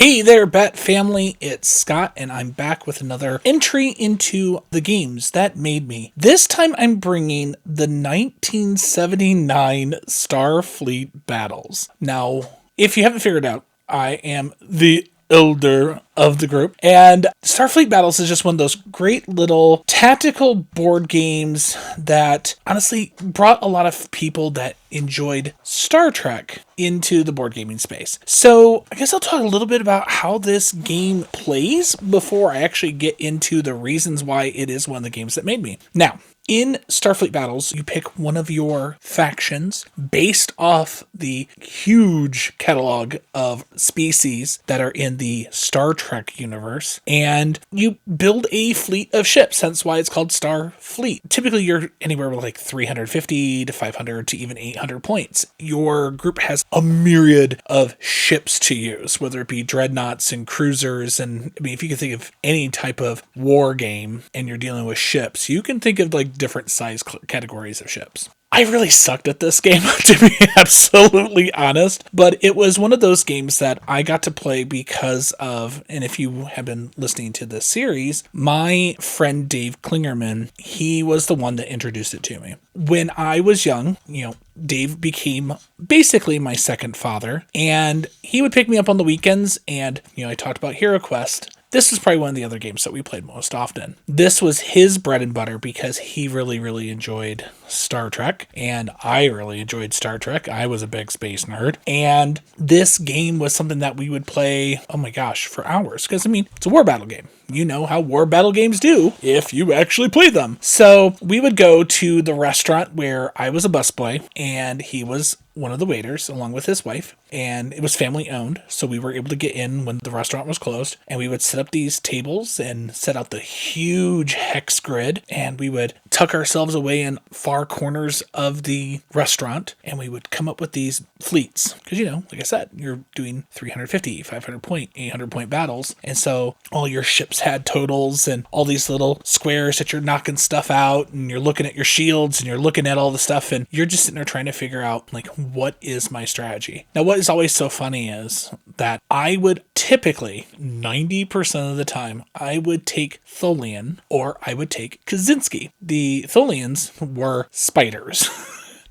Hey there, BATT family, it's Scott, and I'm back with another entry into the games that made me. This time I'm bringing the 1979 Starfleet battles. Now, if you haven't figured out, I am the elder of the group, and Starfleet Battles is just one of those great little tactical board games that honestly brought a lot of people that enjoyed Star Trek into the board gaming space. So I guess I'll talk a little bit about how this game plays before I actually get into the reasons why it is one of the games that made me. Now, in Starfleet Battles, you pick one of your factions based off the huge catalog of species that are in the Star Trek universe, and you build a fleet of ships, hence why it's called Starfleet. Typically, you're anywhere with like 350 to 500 to even 800 points. Your group has a myriad of ships to use, whether it be dreadnoughts and cruisers, and I mean, if you can think of any type of war game and you're dealing with ships, you can think of like different size categories of ships. I really sucked at this game, to be absolutely honest, but it was one of those games that I got to play because of, and if you have been listening to this series, my friend Dave Klingerman, he was the one that introduced it to me. When I was young, Dave became basically my second father, and he would pick me up on the weekends, and, I talked about HeroQuest. This is probably one of the other games that we played most often. This was his bread and butter because he really, really enjoyed Star Trek, and I really enjoyed Star Trek. I was a big space nerd, and this game was something that we would play, oh my gosh, for hours, because, it's a war battle game. You know how war battle games do if you actually play them. So we would go to the restaurant where I was a busboy, and he was one of the waiters along with his wife, and it was family owned, so we were able to get in when the restaurant was closed, and we would set up these tables and set out the huge hex grid, and we would tuck ourselves away in far corners of the restaurant, and we would come up with these fleets, because like I said, you're doing 350, 500 point, 800 point battles, and so all your ships had totals and all these little squares that you're knocking stuff out, and you're looking at your shields and you're looking at all the stuff, and you're just sitting there trying to figure out what is my strategy. Now, what is always so funny is that I would typically 90% of the time I would take Tholian or I would take Kaczynski. The Tholians were spiders.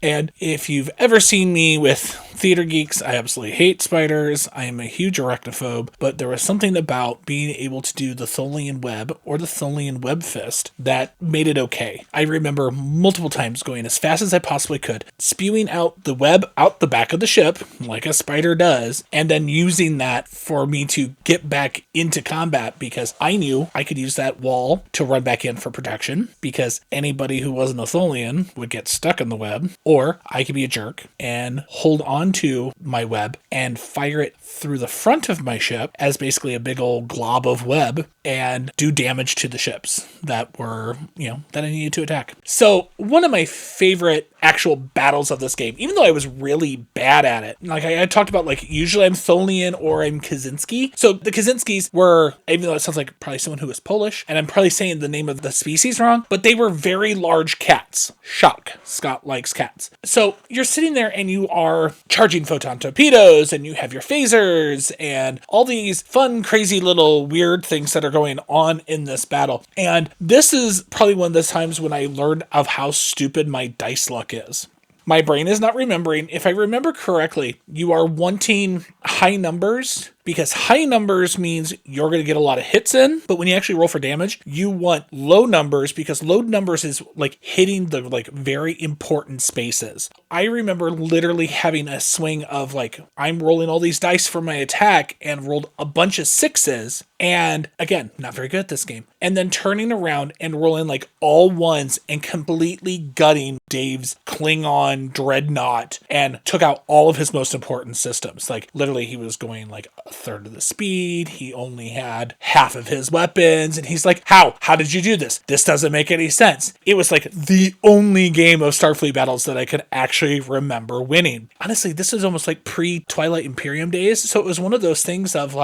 And if you've ever seen me with Theater Geeks, I absolutely hate spiders. I am a huge arachnophobe, but there was something about being able to do the Tholian web or the Tholian web fist that made it okay. I remember multiple times going as fast as I possibly could, spewing out the web out the back of the ship, like a spider does, and then using that for me to get back into combat because I knew I could use that wall to run back in for protection because anybody who wasn't a Tholian would get stuck in the web. Or I could be a jerk and hold on to my web and fire it through the front of my ship as basically a big old glob of web and do damage to the ships that were, that I needed to attack. So one of my favorite actual battles of this game, even though I was really bad at it, like I talked about, usually I'm Tholian or I'm Kaczynski. So the Kaczynskis were, even though it sounds like probably someone who is Polish, and I'm probably saying the name of the species wrong, but they were very large cats. Shock. Scott likes cats. So you're sitting there and you are charging photon torpedoes and you have your phasers and all these fun, crazy little weird things that are going on in this battle. And this is probably one of the times when I learned of how stupid my dice luck is. My brain is not remembering. If I remember correctly, you are wanting high numbers because high numbers means you're going to get a lot of hits in, but when you actually roll for damage, you want low numbers because low numbers is hitting the very important spaces. I remember literally having a swing of I'm rolling all these dice for my attack and rolled a bunch of sixes, and again, not very good at this game, and then turning around and rolling all ones and completely gutting Dave's Klingon dreadnought and took out all of his most important systems. Literally he was going a third of the speed. He only had half of his weapons. And he's like, how did you do this? This doesn't make any sense. It was the only game of Starfleet Battles that I could actually remember winning. Honestly, this is almost pre-Twilight Imperium days. So it was one of those things of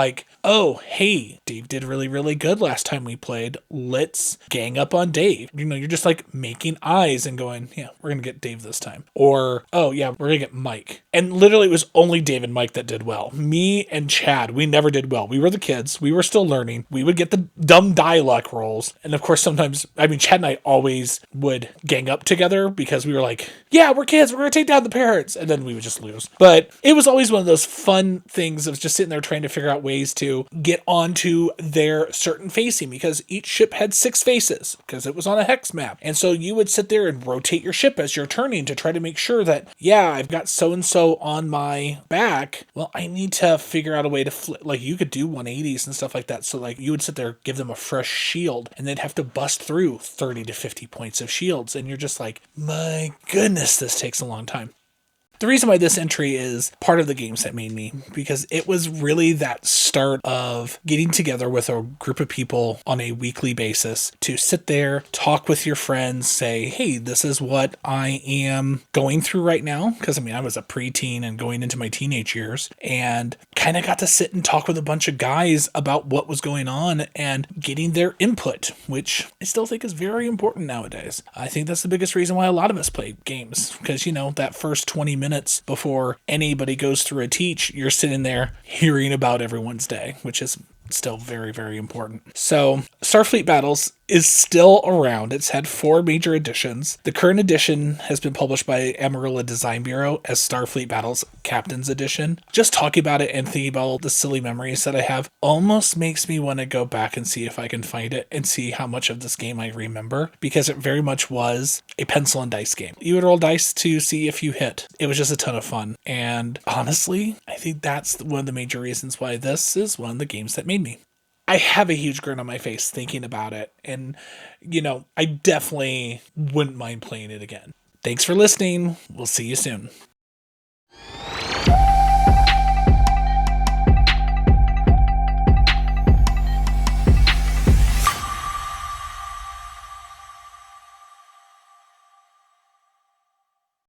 oh, hey, Dave did really, really good last time we played. Let's gang up on Dave. You're just like making eyes and going, yeah, we're going to get Dave this time. Or, oh, yeah, we're going to get Mike. And literally it was only Dave and Mike that did well. Me and Chad, we never did well. We were the kids. We were still learning. We would get the dumb die luck rolls. And of course, sometimes, Chad and I always would gang up together because we were like, yeah, we're kids. We're going to take down the parents. And then we would just lose. But it was always one of those fun things of just sitting there trying to figure out ways to get onto their certain facing, because each ship had 6 faces because it was on a hex map. And so you would sit there and rotate your ship as you're turning to try to make sure that, yeah, I've got so-and-so on my back. Well, I need to figure out a way to flip. Like, you could do 180s and stuff like that. So like you would sit there, give them a fresh shield, and they'd have to bust through 30 to 50 points of shields. And you're just like, my goodness, this takes a long time. The reason why this entry is part of the games that made me, because it was really that start of getting together with a group of people on a weekly basis to sit there, talk with your friends, say, hey, this is what I am going through right now. Because I was a preteen and going into my teenage years, and kind of got to sit and talk with a bunch of guys about what was going on and getting their input, which I still think is very important nowadays. I think that's the biggest reason why a lot of us play games, because, that first 20 minutes before anybody goes through a teach, you're sitting there hearing about everyone's day, which is still very, very important. So Starfleet Battles is still around. It's had 4 major editions. The current edition has been published by Amarillo Design Bureau as Starfleet Battles Captain's Edition. Just talking about it and thinking about all the silly memories that I have almost makes me want to go back and see if I can find it and see how much of this game I remember, because it very much was a pencil and dice game. You would roll dice to see if you hit. It was just a ton of fun. And honestly, I think that's one of the major reasons why this is one of the games that made me. I have a huge grin on my face thinking about it. And, I definitely wouldn't mind playing it again. Thanks for listening. We'll see you soon.